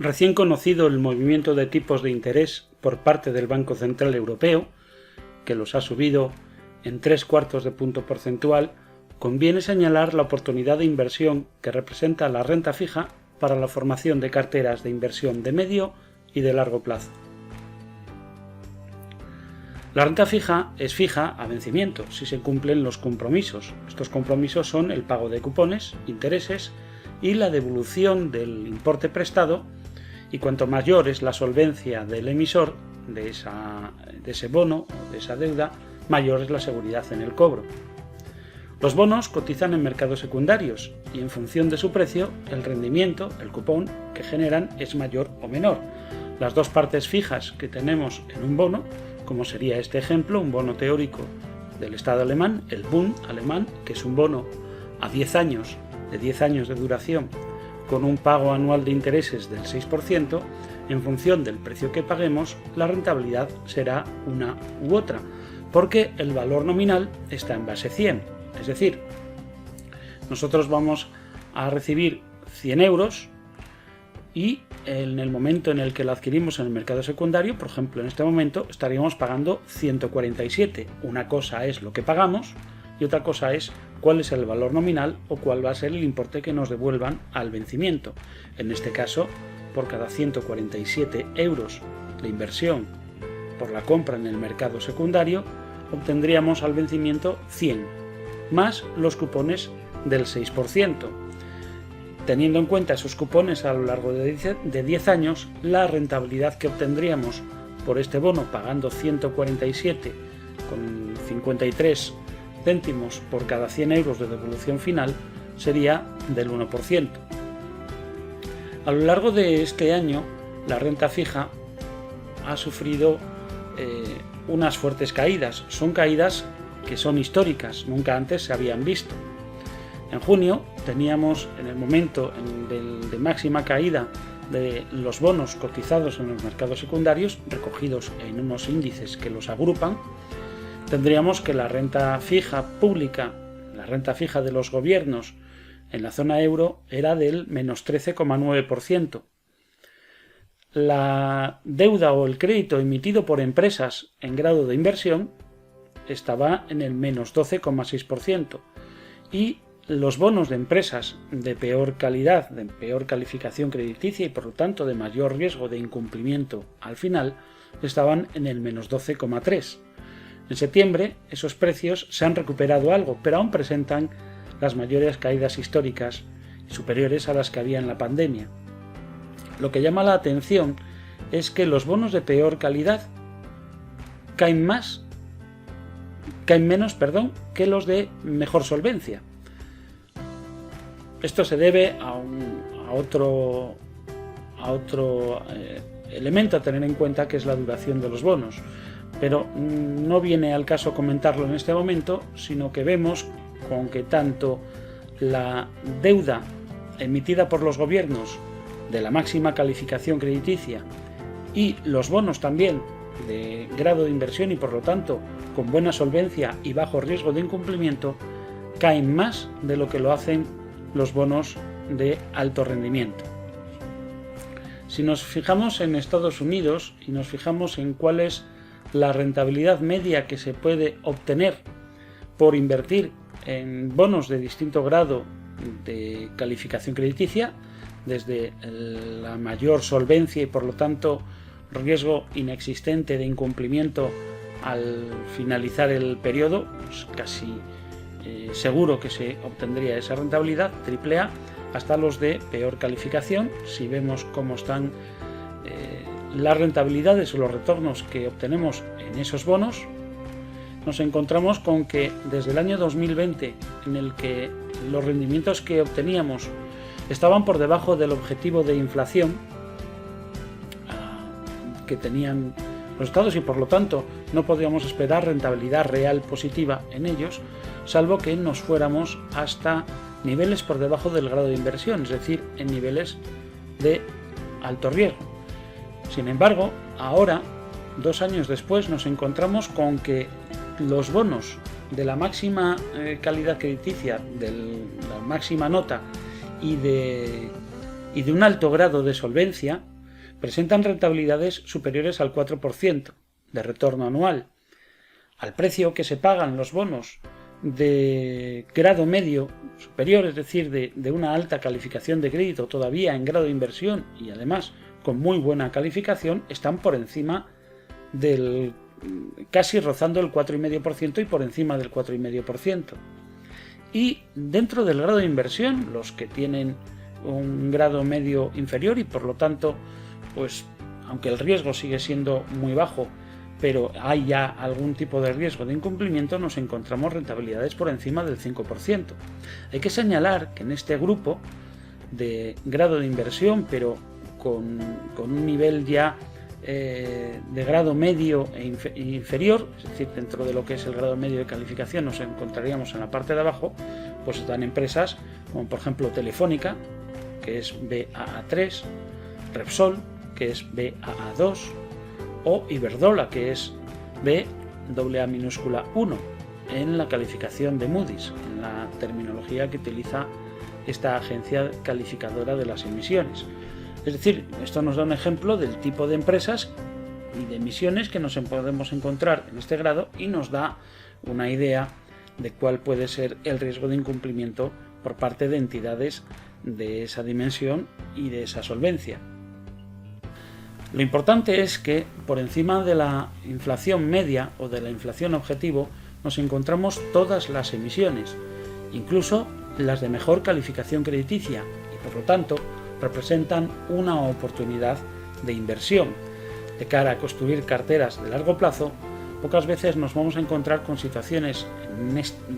recién conocido el movimiento de tipos de interés por parte del Banco Central Europeo, que los ha subido en 0,75 puntos porcentual, conviene señalar la oportunidad de inversión que representa la renta fija para la formación de carteras de inversión de medio y de largo plazo. La renta fija es fija a vencimiento si se cumplen los compromisos. Estos compromisos son el pago de cupones, intereses y la devolución del importe prestado, y cuanto mayor es la solvencia del emisor de ese bono o de esa deuda, mayor es la seguridad en el cobro. Los bonos cotizan en mercados secundarios y en función de su precio, el rendimiento, el cupón que generan es mayor o menor. Las dos partes fijas que tenemos en un bono, como sería este ejemplo, un bono teórico del Estado alemán, el Bund alemán, que es un bono a 10 años, de 10 años de duración, con un pago anual de intereses del 6%, en función del precio que paguemos, la rentabilidad será una u otra, porque el valor nominal está en base 100. Es decir, nosotros vamos a recibir 100 euros y en el momento en el que lo adquirimos en el mercado secundario, por ejemplo en este momento, estaríamos pagando 147. Una cosa es lo que pagamos y otra cosa es cuál es el valor nominal o cuál va a ser el importe que nos devuelvan al vencimiento. En este caso, por cada 147 euros de inversión por la compra en el mercado secundario, obtendríamos al vencimiento 100, más los cupones del 6%. Teniendo en cuenta esos cupones a lo largo de 10 años, la rentabilidad que obtendríamos por este bono pagando 147,53 céntimos por cada 100 euros de devolución final sería del 1%. A lo largo de este año, la renta fija ha sufrido unas fuertes caídas. Son caídas que son históricas, nunca antes se habían visto. En junio teníamos, en el momento de máxima caída de los bonos cotizados en los mercados secundarios, recogidos en unos índices que los agrupan, tendríamos que la renta fija pública, la renta fija de los gobiernos en la zona euro era del menos 13,9%. La deuda o el crédito emitido por empresas en grado de inversión estaba en el menos 12,6%, y los bonos de empresas de peor calidad, de peor calificación crediticia y por lo tanto de mayor riesgo de incumplimiento al final, estaban en el menos 12,3%. En septiembre esos precios se han recuperado algo, pero aún presentan las mayores caídas históricas superiores a las que había en la pandemia. Lo que llama la atención es que los bonos de peor calidad caen menos que los de mejor solvencia. Esto se debe a otro elemento a tener en cuenta, que es la duración de los bonos, pero no viene al caso comentarlo en este momento, sino que vemos con que tanto la deuda emitida por los gobiernos de la máxima calificación crediticia y los bonos también de grado de inversión y por lo tanto con buena solvencia y bajo riesgo de incumplimiento caen más de lo que lo hacen los bonos de alto rendimiento. Si nos fijamos en Estados Unidos y nos fijamos en cuál es la rentabilidad media que se puede obtener por invertir en bonos de distinto grado de calificación crediticia, desde la mayor solvencia y por lo tanto riesgo inexistente de incumplimiento al finalizar el periodo, pues casi seguro que se obtendría esa rentabilidad AAA, hasta los de peor calificación. Si vemos cómo están las rentabilidades o los retornos que obtenemos en esos bonos, nos encontramos con que desde el año 2020, en el que los rendimientos que obteníamos estaban por debajo del objetivo de inflación que tenían los estados y por lo tanto no podíamos esperar rentabilidad real positiva en ellos, salvo que nos fuéramos hasta niveles por debajo del grado de inversión, es decir, en niveles de alto riesgo. Sin embargo, ahora, 2 años después, nos encontramos con que los bonos de la máxima calidad crediticia, de la máxima nota y de un alto grado de solvencia, presentan rentabilidades superiores al 4% de retorno anual. Al precio que se pagan los bonos de grado medio superior, es decir, de una alta calificación de crédito todavía en grado de inversión y además con muy buena calificación, están por encima del casi rozando el 4,5% y por encima del 4,5%. Y dentro del grado de inversión, los que tienen un grado medio inferior y por lo tanto, pues aunque el riesgo sigue siendo muy bajo, pero hay ya algún tipo de riesgo de incumplimiento, nos encontramos rentabilidades por encima del 5%. Hay que señalar que en este grupo de grado de inversión, pero con un nivel ya de grado medio e inferior, es decir, dentro de lo que es el grado medio de calificación nos encontraríamos en la parte de abajo, pues están empresas como por ejemplo Telefónica, que es Baa3, Repsol, que es Baa2, o Iberdrola, que es Baa1 en la calificación de Moody's, en la terminología que utiliza esta agencia calificadora de las emisiones. Es decir, esto nos da un ejemplo del tipo de empresas y de emisiones que nos podemos encontrar en este grado y nos da una idea de cuál puede ser el riesgo de incumplimiento por parte de entidades de esa dimensión y de esa solvencia. Lo importante es que por encima de la inflación media o de la inflación objetivo nos encontramos todas las emisiones, incluso las de mejor calificación crediticia, y por lo tanto representan una oportunidad de inversión. De cara a construir carteras de largo plazo, pocas veces nos vamos a encontrar con situaciones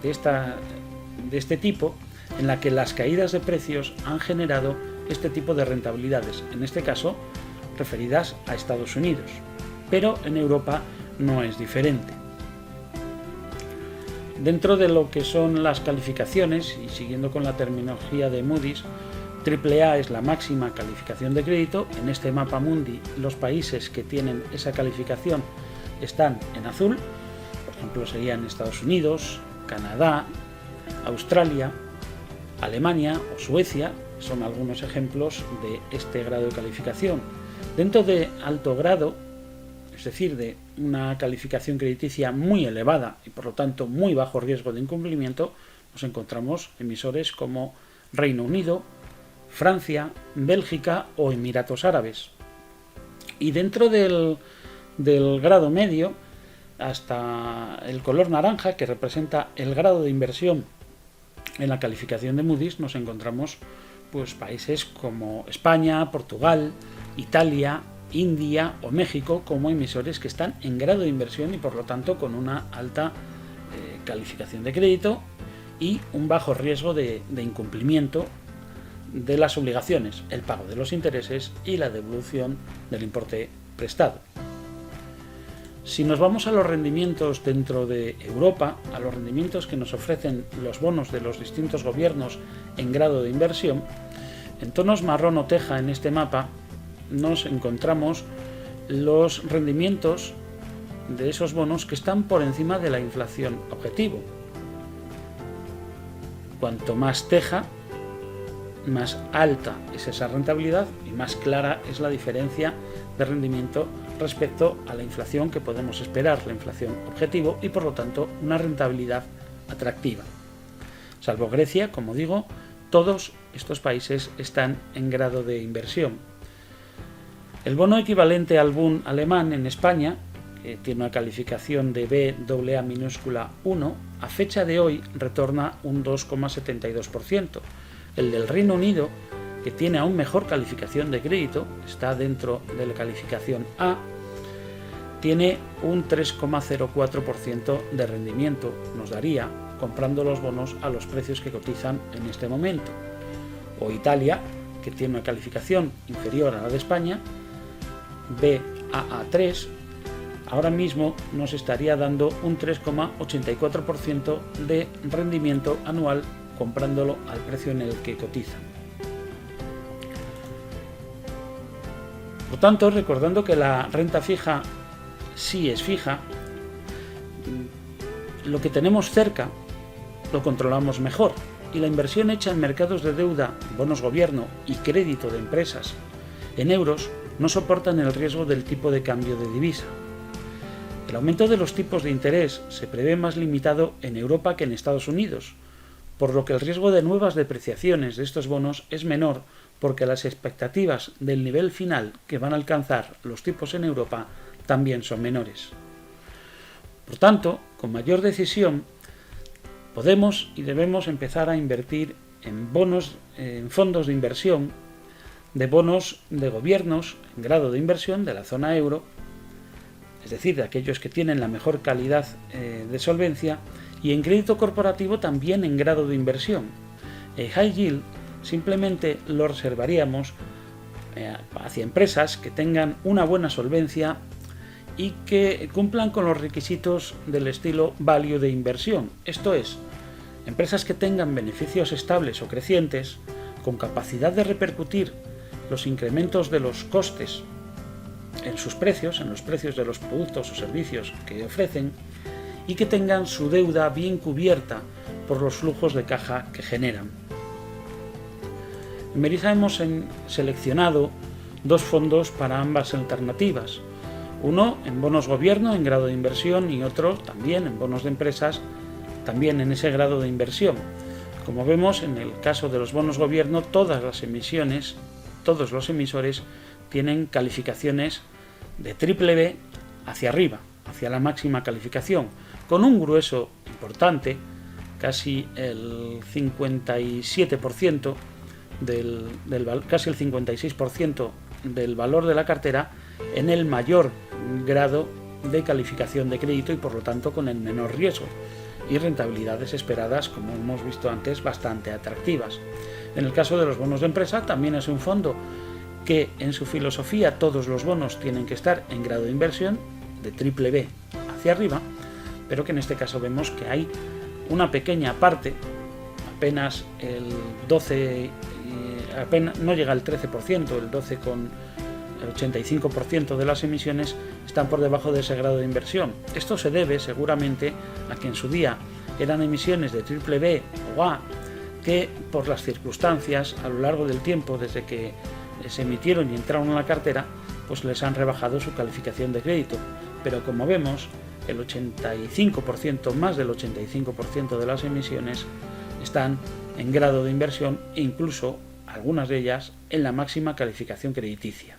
de este tipo en la que las caídas de precios han generado este tipo de rentabilidades, en este caso referidas a Estados Unidos, pero en Europa no es diferente. Dentro de lo que son las calificaciones, y siguiendo con la terminología de Moody's, AAA es la máxima calificación de crédito. En este mapa mundi los países que tienen esa calificación están en azul, por ejemplo serían Estados Unidos, Canadá, Australia, Alemania o Suecia, son algunos ejemplos de este grado de calificación. Dentro de alto grado, es decir, de una calificación crediticia muy elevada y por lo tanto muy bajo riesgo de incumplimiento, nos encontramos emisores como Reino Unido, Francia, Bélgica o Emiratos Árabes. Y dentro del grado medio, hasta el color naranja, que representa el grado de inversión en la calificación de Moody's, nos encontramos pues países como España, Portugal, Italia, India o México como emisores que están en grado de inversión y por lo tanto con una alta calificación de crédito y un bajo riesgo de incumplimiento de las obligaciones, el pago de los intereses y la devolución del importe prestado. Si nos vamos a los rendimientos dentro de Europa, a los rendimientos que nos ofrecen los bonos de los distintos gobiernos en grado de inversión, en tonos marrón o teja en este mapa nos encontramos los rendimientos de esos bonos que están por encima de la inflación objetivo. Cuanto más teja, más alta es esa rentabilidad y más clara es la diferencia de rendimiento respecto a la inflación que podemos esperar, la inflación objetivo, y por lo tanto una rentabilidad atractiva. Salvo Grecia, como digo, todos estos países están en grado de inversión. El bono equivalente al Bund alemán en España, que tiene una calificación de Baa1, a fecha de hoy retorna un 2,72%. El del Reino Unido, que tiene aún mejor calificación de crédito, está dentro de la calificación A, tiene un 3,04% de rendimiento, nos daría comprando los bonos a los precios que cotizan en este momento. O Italia, que tiene una calificación inferior a la de España, Baa3, ahora mismo nos estaría dando un 3,84% de rendimiento anual comprándolo al precio en el que cotizan. Por tanto, recordando que la renta fija sí es fija, lo que tenemos cerca lo controlamos mejor y la inversión hecha en mercados de deuda, bonos gobierno y crédito de empresas en euros no soportan el riesgo del tipo de cambio de divisa. El aumento de los tipos de interés se prevé más limitado en Europa que en Estados Unidos, por lo que el riesgo de nuevas depreciaciones de estos bonos es menor porque las expectativas del nivel final que van a alcanzar los tipos en Europa también son menores. Por tanto, con mayor decisión, podemos y debemos empezar a invertir en bonos, en fondos de inversión, de bonos de gobiernos en grado de inversión de la zona euro, es decir, de aquellos que tienen la mejor calidad de solvencia, y en crédito corporativo también en grado de inversión. El high yield simplemente lo reservaríamos hacia empresas que tengan una buena solvencia y que cumplan con los requisitos del estilo value de inversión, esto es, empresas que tengan beneficios estables o crecientes, con capacidad de repercutir los incrementos de los costes en sus precios, en los precios de los productos o servicios que ofrecen, y que tengan su deuda bien cubierta por los flujos de caja que generan. En Meriza hemos seleccionado dos fondos para ambas alternativas, uno en bonos gobierno en grado de inversión y otro también en bonos de empresas, también en ese grado de inversión. Como vemos, en el caso de los bonos gobierno, todas las emisiones, todos los emisores tienen calificaciones de BBB hacia arriba, hacia la máxima calificación, con un grueso importante, casi el 57%, casi el 56% del valor de la cartera en el mayor grado de calificación de crédito y por lo tanto con el menor riesgo y rentabilidades esperadas, como hemos visto antes, bastante atractivas. En el caso de los bonos de empresa también es un fondo que en su filosofía todos los bonos tienen que estar en grado de inversión de BBB hacia arriba, pero que en este caso vemos que hay una pequeña parte, apenas el 12, no llega al 13%, el 12 con el 85% de las emisiones están por debajo de ese grado de inversión. Esto se debe seguramente a que en su día eran emisiones de BBB o A que por las circunstancias a lo largo del tiempo desde que se emitieron y entraron en la cartera pues les han rebajado su calificación de crédito, pero como vemos el 85%, más del 85% de las emisiones están en grado de inversión e incluso algunas de ellas en la máxima calificación crediticia.